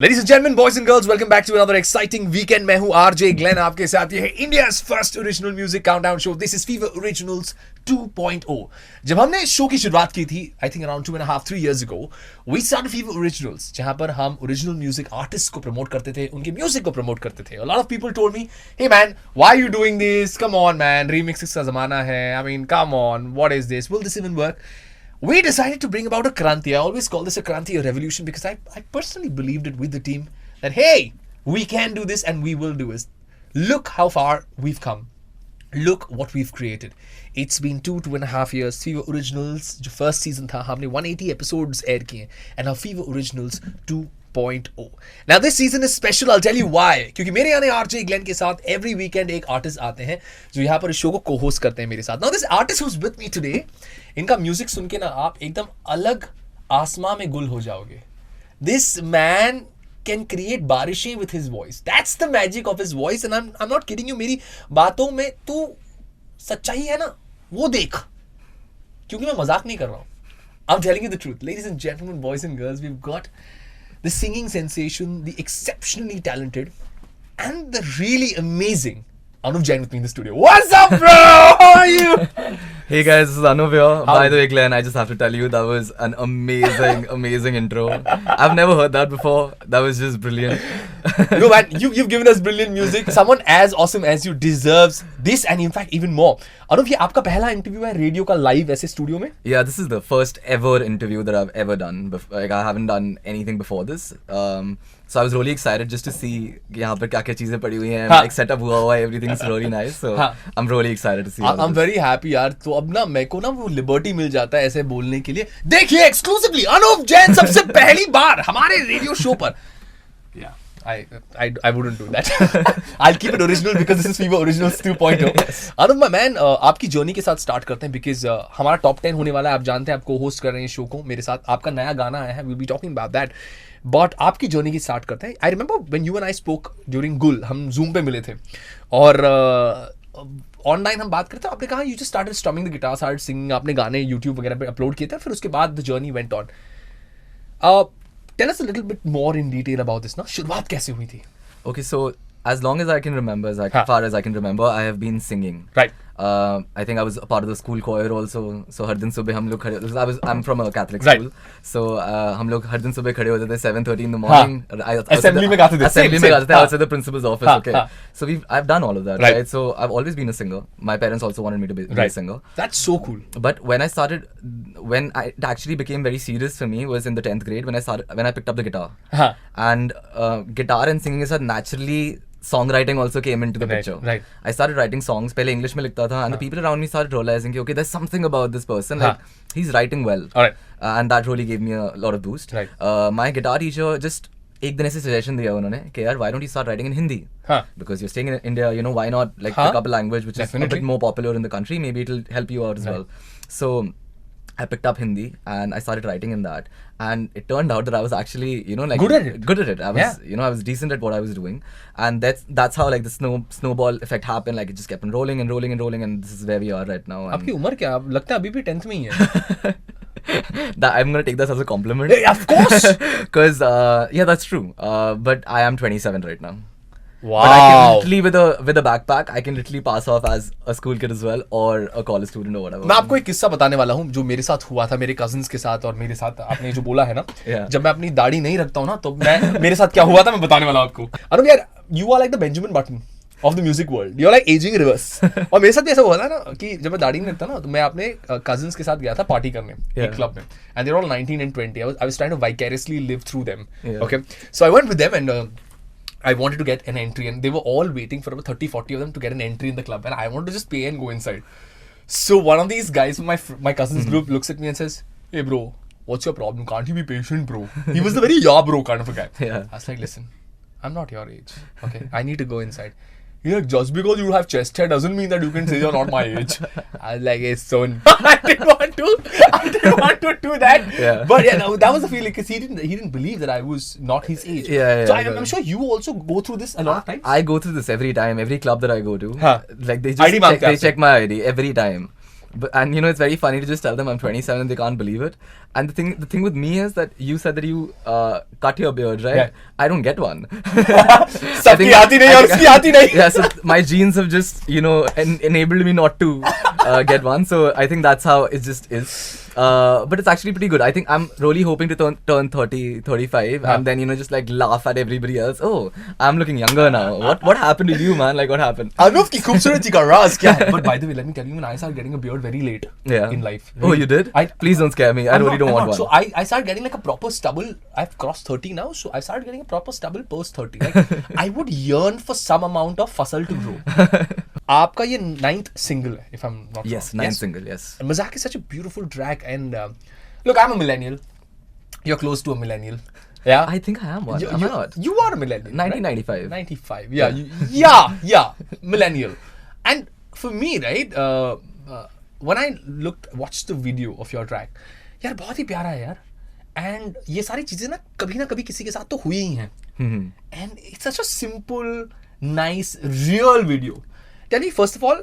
Ladies and gentlemen, boys and girls, welcome back to another exciting weekend. मैं हूँ RJ Glenn आपके साथ. ये है India's first original music countdown show. This is Fever Originals 2.0. जब हमने शो की शुरुआत की थी, I think around 2.5-3 years ago, we started Fever Originals, जहाँ पर हम original music artists को promote करते थे, उनके music को promote करते थे. A lot of people told me, hey man, why are you doing this? Come on man, remixes का ज़माना है. I mean, come on, what is this? Will this even work? We decided to bring about a Kranti. I always call this a Kranti, a revolution, because I personally believed it with the team that, hey, we can do this and we will do this. Look how far we've come. Look what we've created. It's been 2.5 years. Fever Originals, जो first season था, हमने 180 episodes air किए, and now Fever Originals 2.0. Now this season is special. I'll tell you why. क्योंकि मेरे यहाँ RJ Glenn के साथ every weekend एक artist आते हैं जो यहाँ पर इस शो को co-host करते हैं मेरे साथ. Now this artist who's with me today, इनका म्यूजिक सुन के ना आप एकदम अलग आसमां में गुल हो जाओगे. This man can create बारिशें with his voice. That's the magic of his voice, and I'm not kidding you. मेरी बातों में तू सच्चाई है ना, वो देख, क्योंकि मैं मजाक नहीं कर रहा हूँ. I'm telling you the truth. Ladies and gentlemen, boys and girls, we've got the singing sensation, the exceptionally talented, and the really amazing Anuv Jain with me in the studio. What's up, bro? How are you? Hey guys, this is Anuv here. By the way, Glenn, I just have to tell you that was an amazing intro. I've never heard that before. That was just brilliant. No man, you've given us brilliant music. Someone as awesome as you deserves this, and in fact even more. Anuv, ये आपका पहला interview है radio का live ऐसे studio में? Yeah, this is the first ever interview that I've ever done. Like I haven't done anything before this. So I was really excited just to see कि यहाँ पर क्या-क्या चीजें पड़ी हुई हैं. Like setup हुआ है, everything's really nice. So I'm really excited to see. I'm very happy यार. तो अब ना मेरे को ना वो लिबर्टी मिल जाता है ऐसे बोलने के लिए. देखिए एक्सक्लूसिवली अनूप जैन सबसे पहली बार हमारे रेडियो शो पर. Yeah. I wouldn't do that. I'll keep it original because this is Fever Originals 2.0. Anuv, my man, आपकी जर्नी के साथ स्टार्ट करते हैं because हमारा टॉप 10 होने वाला है. आप जानते हैं, आप को-होस्ट कर रहे हैं शो को मेरे साथ. आपका नया गाना आया है. We'll be talking about that. But आपकी जर्नी की स्टार्ट करते हैं. I remember when you and I spoke during Gul, हम Zoom पे मिले थे और ऑनलाइन हम बात करते हैं. आपने कहा you just started strumming the guitar, started singing. आपने गाने YouTube वगैरह पे अपलोड किए थे. फिर उसके बाद the journey went on. Tell us a little bit more in detail about this. ना शुरुआत कैसे हुई थी? Okay, so as long as I can remember, as far as I can remember, I have been singing. Right. I think I was a part of the school choir also. So हर दिन सुबह हम लोग खड़े. I'm from a Catholic school. Right. So हम लोग हर दिन सुबह खड़े होते थे 7:30 in the morning. Assembly में गाते थे. Assembly में गाते थे outside the principal's office. Okay. So I've done all of that. Right. So I've always been a singer. My parents also wanted me to be a singer. That's so cool. But when it actually became very serious for me was in the 10th grade when I picked up the guitar. And guitar and singing is naturally. Songwriting also came into the picture. Right. I started writing songs. पहले English में लिखता था, and the people around me started realizing कि okay, there's something about this person. Like he's writing well. Alright. And that really gave me a lot of boost. Right. My guitar teacher just एक दिन ऐसे suggestion दिया उन्होंने कि यार why don't you start writing in Hindi? Because you're staying in India, you know, why not like pick up a language which is a bit more popular in the country? Maybe it'll help you out as well. So I picked up Hindi and I started writing in that, and it turned out that I was actually, you know, like good at it. I was, you know, I was decent at what I was doing, and that's how like the snowball effect happened. Like it just kept on rolling, and this is where we are right now. आपकी उम्र क्या? लगता है अभी भी 10th में ही है. That I'm gonna take this as a compliment. Hey, of course. Because yeah, that's true. But I am 27 right now. Wow. But I can literally with a backpack, I can literally pass off as a school kid as well or a college student or whatever. मैं आपको एक किस्सा बताने वाला हूँ जो मेरे साथ हुआ था, मेरे कजिन्स के साथ और मेरे साथ. आपने जो बोला है ना, जब मैं अपनी दाढ़ी नहीं रखता हूँ ना, तो मेरे साथ क्या हुआ था मैं बताने वाला हूँ आपको. अरे यार, you are like the Benjamin Button of the music world. You are like aging reverse. और मेरे साथ भी ऐसा हुआ था ना कि जब मैं दाढ़ी नहीं रखता ना, तो मैं अपने कजिन्स के साथ गया था पार्टी करने एक क्लब में, and they're all 19 and 20. I was trying to vicariously live through them. Okay, so I went with them and I wanted to get an entry, and they were all waiting for about 30-40 of them to get an entry in the club, and I wanted to just pay and go inside. So one of these guys from my cousin's group looks at me and says, "Hey bro, what's your problem? Can't you be patient, bro?" He was the very yeah bro kind of a guy. I was like, "Listen, I'm not your age. Okay, I need to go inside." He's like, "Just because you have chest hair doesn't mean that you can say you're not my age." I was like, "It's so." I didn't want to do that. Yeah. But yeah, that was the feeling because he didn't believe that I was not his age. Yeah. So I'm sure you also go through this a lot of times. I go through this every time, every club that I go to. Like they ID check my ID every time. And you know, it's very funny to just tell them I'm 27 and they can't believe it. And the thing with me is that you said that you cut your beard, right? Yeah. I don't get one. सबकी आती नहीं और उसकी आती नहीं. Yeah, so my genes have just, you know, enabled me not to get one. So I think that's how it just is. But it's actually pretty good. I think I'm really hoping to turn 30, 35 and then, you know, just like laugh at everybody else. Oh, I'm looking younger now. What happened to you, man? Like, what happened? Anuv की खूबसूरती का राज क्या है? But by the way, let me tell you, when I started getting a beard very late in life. Oh, you did? Please don't scare me. I really don't want one. So I started getting like a proper stubble. I've crossed 30 now, so I started getting a proper stubble post 30. Like, I would yearn for some amount of fasal to grow. आपका ये 9th single है, if I'm not wrong. Yes, 9th single, yes. And MAZAAK is such a beautiful track, and look, I'm a millennial. You're close to a millennial. Yeah, I think I am one. Am I not? You are a millennial. 1995. Right? 95. Yeah, millennial. And for me, right, when I watched the video of your track, यार बहुत ही प्यारा है यार. And ये सारी चीजें ना कभी किसी के साथ तो हुई ही हैं. And it's such a simple, nice, real video. Tell me first of all,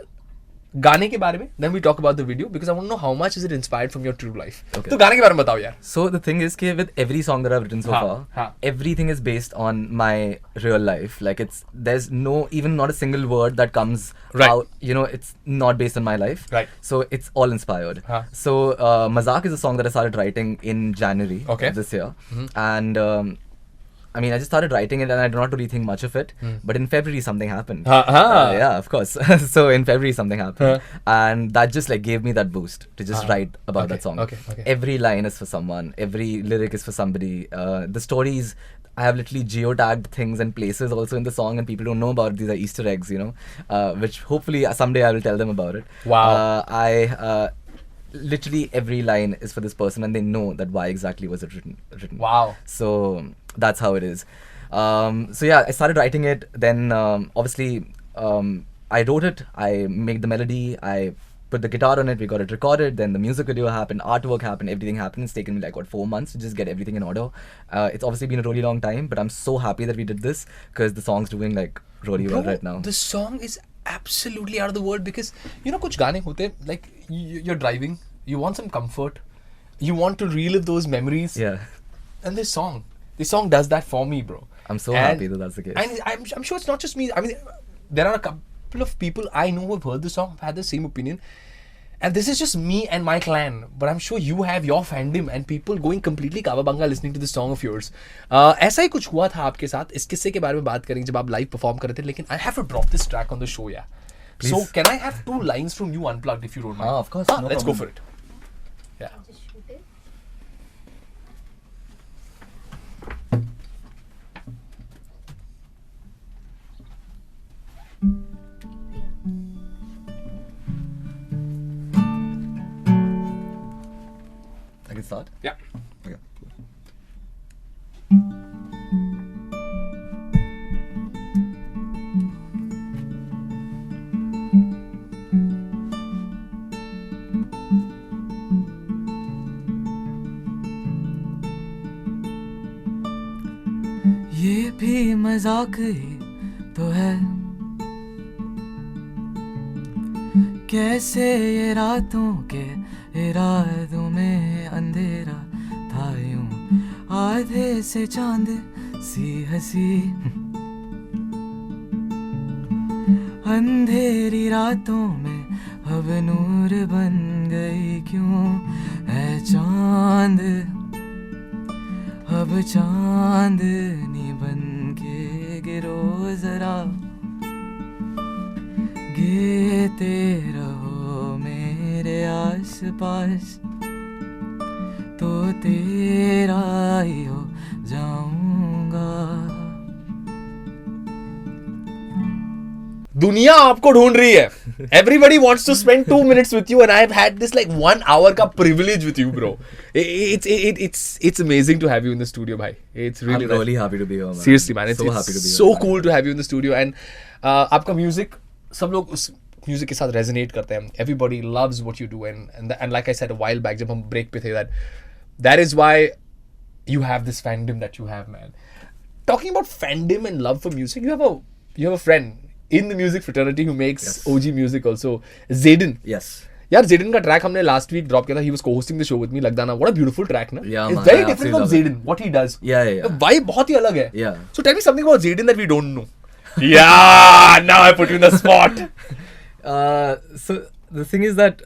गाने के बारे में, then we talk about the video because I want to know how much is it inspired from your true life. Okay. तो गाने के बारे में बताओ यार. So the thing is that with every song that I've written so far, everything is based on my real life. Like there's even not a single word that comes out, you know, it's not based on my life. Right. So it's all inspired. So MAZAAK is a song that I started writing in January of this year. And I mean, I just started writing it and I do not really think much of it. But in February, something happened. Yeah, of course. So in February, something happened. And that just like gave me that boost to just write about that song. Okay. Every line is for someone. Every lyric is for somebody. The stories, I have literally geotagged things and places also in the song and people don't know about it. These are Easter eggs, you know, which hopefully someday I will tell them about it. Wow. Literally every line is for this person and they know that why exactly was it written. Wow. So that's how it is. So yeah, I started writing it. Then obviously I wrote it. I made the melody. I put the guitar on it. We got it recorded. Then the music video happened. Artwork happened. Everything happened. It's taken me like 4 months to just get everything in order. It's obviously been a really long time, but I'm so happy that we did this because the song's doing like really well right now. The song is absolutely out of the world because you know कुछ गाने होते like you're driving, you want some comfort, you want to relive those memories. Yeah. And this song does that for me, bro. I'm so happy that that's the case. And I'm sure it's not just me. I mean, there are a couple of people I know who have heard the song, have had the same opinion. And this is just me and my clan. But I'm sure you have your fandom and people going completely kavabanga listening to this song of yours. ऐसा ही कुछ हुआ था आपके साथ. इस किस्से के बारे में बात करेंगे जब आप live perform कर रहे थे. लेकिन I have to drop this track on the show, yeah. Please. So can I have 2 lines from you unplugged if you don't mind? Of course. No let's problem. go for it. Yeah. I can start? Yeah. Okay. ये भी मजाक ही तो है, कैसे ये रातों के इरादों में अंधेरा था यूं, आधे से चांद सी हंसी, अंधेरी रातों में अब नूर बन गई क्यों है चांद, अब चांदनी बन के गिरो जरा, गिरते रहो मेरे आस पास, तो तेरा ही हो जाऊंगा. दुनिया आपको ढूंढ रही है. Everybody wants to spend 2 minutes with you, and I've had this like 1 hour का privilege with you, bro. It's amazing to have you in the studio, bhai. It's really I'm really happy to be here, man. Seriously, man. It's happy to be so here. cool to have you in the studio, and आपका music सब लोग उस music के साथ resonate करते हैं. Everybody loves what you do, and like I said a while back जब हम break पे थे, that is why you have this fandom that you have, man. Talking about fandom and love for music, you have a friend in the music fraternity who makes OG music also, Zayden. Yes. यार Zayden का track हमने last week drop किया था. He was co-hosting the show with me. Lagdana, what a beautiful track, ना? Yeah, It's man, very I different from absolutely Zayden. What he does. Yeah. The vibe बहुत ही अलग है. Yeah. So tell me something about Zayden that we don't know. Yeah, now I put you in the spot. So the thing is that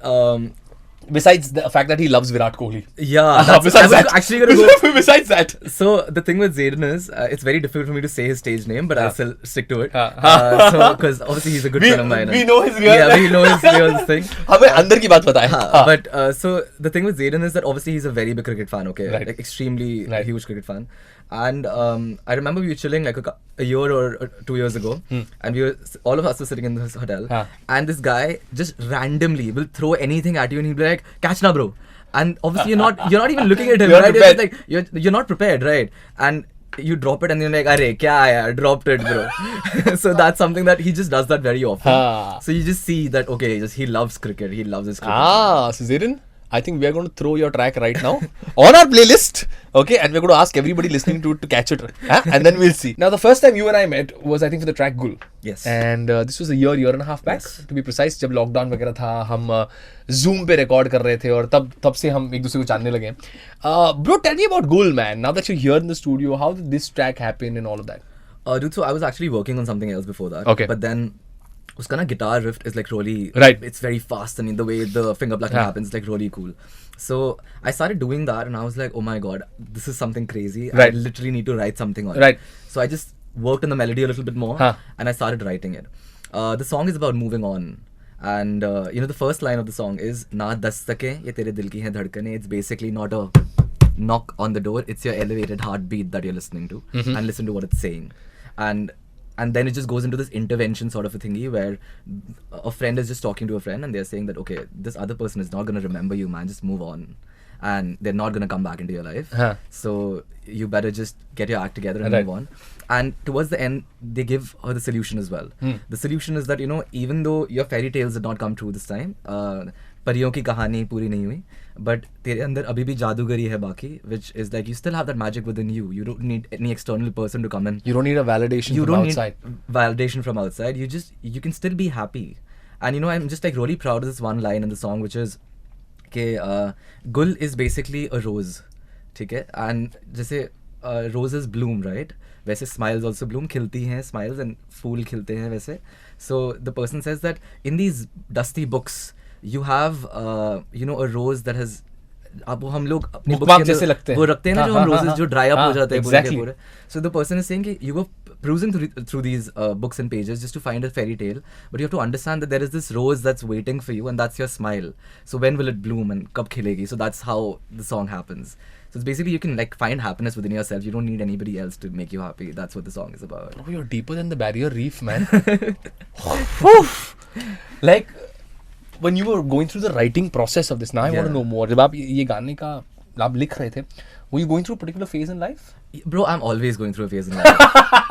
Besides the fact that he loves Virat Kohli. yeah, Besides that. actually gonna go. Besides that. So the thing with Zayden is it's very difficult for me to say his stage name, but I'll still stick to it. So because obviously he's a good friend of mine. We know his real Yeah, name. we know his real thing. हमें अंदर की बात पता है. But so the thing with Zayden is that obviously he's a very big cricket fan, okay? Right. Like extremely Right. huge cricket fan. And I remember we were chilling like a year or 2 years ago, and all of us were sitting in this hotel, and this guy just randomly will throw anything at you, and he'll be like, "Catch na, bro." And obviously you're not even looking at him, You're right? prepared. It's just like you're not prepared, right? And you drop it, and you're like, "Arey, kya hai? I dropped it, bro." So that's something that he just does that very often. So you just see that he loves cricket. He loves his cricket. So Zayden, I think we are going to throw your track right now on our playlist, okay? And we're going to ask everybody listening to it to catch it, and then we'll see. Now, the first time you and I met was, I think, for the track Gul. Yes. And this was a year and a half back, to be precise. जब lockdown वगैरह था, हम Zoom पे record कर रहे थे, और तब से हम एक दूसरे को जानने लगे. Bro, tell me about Gul, man. Now that you're here in the studio, how did this track happen and all of that? Dude, so I was actually working on something else before that. Okay. But then uska na guitar riff is like really right. It's very fast. I mean, the way the finger plucking happens is like really cool. So I started doing that, and I was like, oh my god, this is something crazy. Right. I literally need to write something on right. it. So I just worked on the melody a little bit more, and I started writing it. The song is about moving on. And the first line of the song is Na dastake ye tere dil ki hain dhadkane. It's basically not a knock on the door, it's your elevated heartbeat that you're listening to, and listen to what it's saying. And then it just goes into this intervention sort of a thingy where a friend is just talking to a friend, and they're saying that, okay, this other person is not going to remember you, man, just move on. And they're not going to come back into your life. So you better just get your act together and move on. And towards the end, they give her the solution as well. The solution is that, even though your fairy tales did not come true this time, परियों की कहानी पूरी नहीं हुई, but तेरे अंदर अभी भी जादूगरी है बाकी, which is like you still have that magic within you. You don't need any external person to come in. You don't need a validation from outside. You don't need validation from outside. You can still be happy. And I'm just like really proud of this one line in the song, which is Gul is basically a rose, ठीक है? And जैसे roses bloom, right? वैसे smiles also bloom, खिलती हैं smiles, and फूल खिलते हैं वैसे. So the person says that in these dusty books you have a rose that has, अब हम लोग अपनी बुकमार्क जैसे लगते हैं, वो रखते हैं ना, जो हम roses जो dry up हो जाते हैं पूरे के पूरे. So the person is saying कि you were perusing through these books and pages just to find a fairy tale, but you have to understand that there is this rose that's waiting for you, and that's your smile. So when will it bloom and कब खिलेगी? So that's how the song happens. So it's basically you can like find happiness within yourself. You don't need anybody else to make you happy. That's what the song is about. Oh, you're deeper than the barrier reef, man. Like when you were going through the writing process of this, now I want to know more. जब आप ये गाने का आप लिख रहे थे, were you going through a particular phase in life? Bro, I'm always going through a phase in life.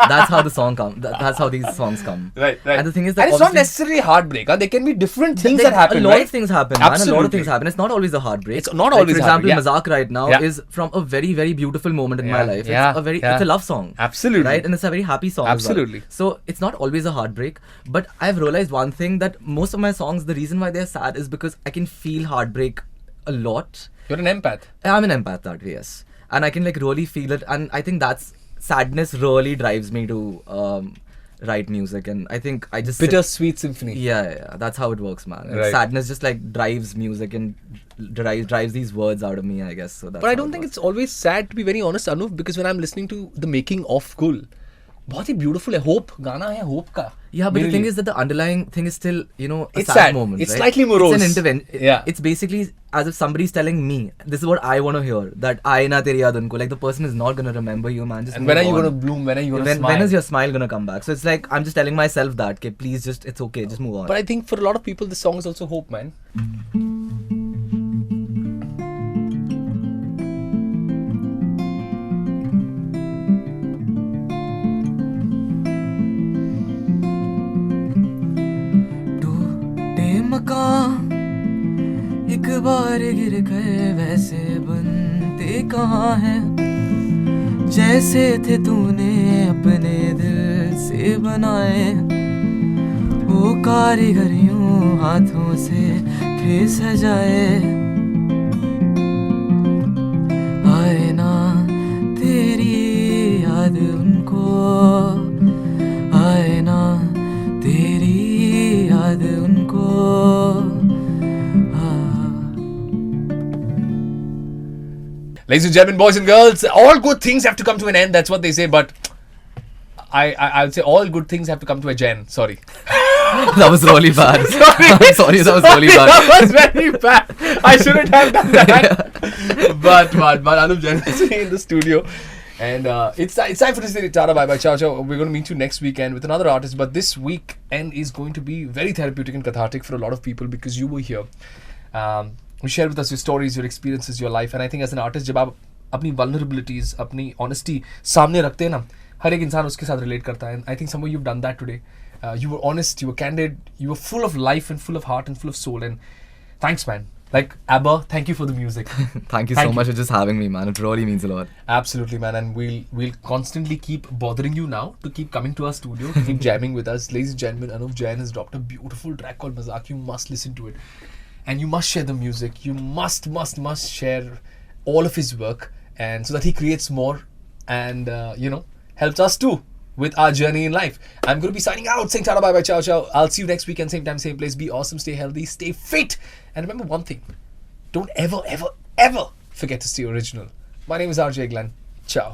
That's how the song comes. That's how these songs come. Right. And the thing is that and it's not necessarily heartbreak. There can be different things that happen. A lot right? of things happen. Man. Absolutely. A lot of things happen. It's not always a heartbreak. It's not always. For example, MAZAAK right now is from a very, very beautiful moment in my life. It's a love song. Absolutely. Right, and it's a very happy song. Absolutely. As well. So it's not always a heartbreak. But I've realized one thing, that most of my songs, the reason why they're sad is because I can feel heartbreak a lot. You're an empath. I'm an empath that way, yes. And I can like really feel it, and I think that's sadness really drives me to write music, and I think I just bittersweet symphony. Yeah, that's how it works, man. Right. Sadness just like drives music and drives these words out of me, I guess. So that's but I don't think it's always sad, to be very honest, Anuv, because when I'm listening to the making of Gul, बहुत ही beautiful है. Hope गाना है hope का. Yeah, but the thing is that the underlying thing is still, a it's sad moment. It's right? slightly morose. It's an intervention. Yeah. It's basically as if somebody's telling me, this is what I want to hear. That I na teri yaad unko. Like the person is not gonna remember you, man. Just and when are you gonna bloom? When are you gonna smile? When is your smile gonna come back? So it's like I'm just telling myself that, okay, please it's okay, just move on. But I think for a lot of people, this song is also hope, man. मकान एक बार गिर गए वैसे बनते कहाँ हैं, जैसे थे तूने अपने दिल से बनाए, वो कारीगरियों हाथों से भी सजाए, आए ना तेरी याद उनको, आए ना तेरी याद उनको. Ladies and gentlemen, boys and girls, all good things have to come to an end. That's what they say. But I would say all good things have to come to a Jain. Sorry. That was really bad. Sorry, that was really bad. That was very bad. I shouldn't have done that. but Anuv Jain is in the studio. And it's time for to say tata, bye bye, ciao ciao. We're going to meet you next weekend with another artist. But this weekend is going to be very therapeutic and cathartic for a lot of people because you were here. You shared with us your stories, your experiences, your life. And I think as an artist, जब आप अपनी vulnerabilities, अपनी honesty सामने रखते हैं ना, हर एक इंसान उसके साथ relate करता है. And I think somewhere you've done that today. You were honest, you were candid, you were full of life and full of heart and full of soul. And thanks, man. Like ABBA, thank you for the music. Thank you so much for just having me, man. It really means a lot. Absolutely, man. And we'll constantly keep bothering you now to keep coming to our studio, to keep jamming with us. Ladies and gentlemen, Anuv Jain has dropped a beautiful track called MAZAAK. You must listen to it. And you must share the music. You must share all of his work, and so that he creates more and helps us too with our journey in life. I'm going to be signing out, saying tata, bye bye, ciao ciao. I'll see you next weekend, same time, same place. Be awesome, stay healthy, stay fit, and remember one thing: don't ever forget to stay original. My name is RJ Glenn. Ciao.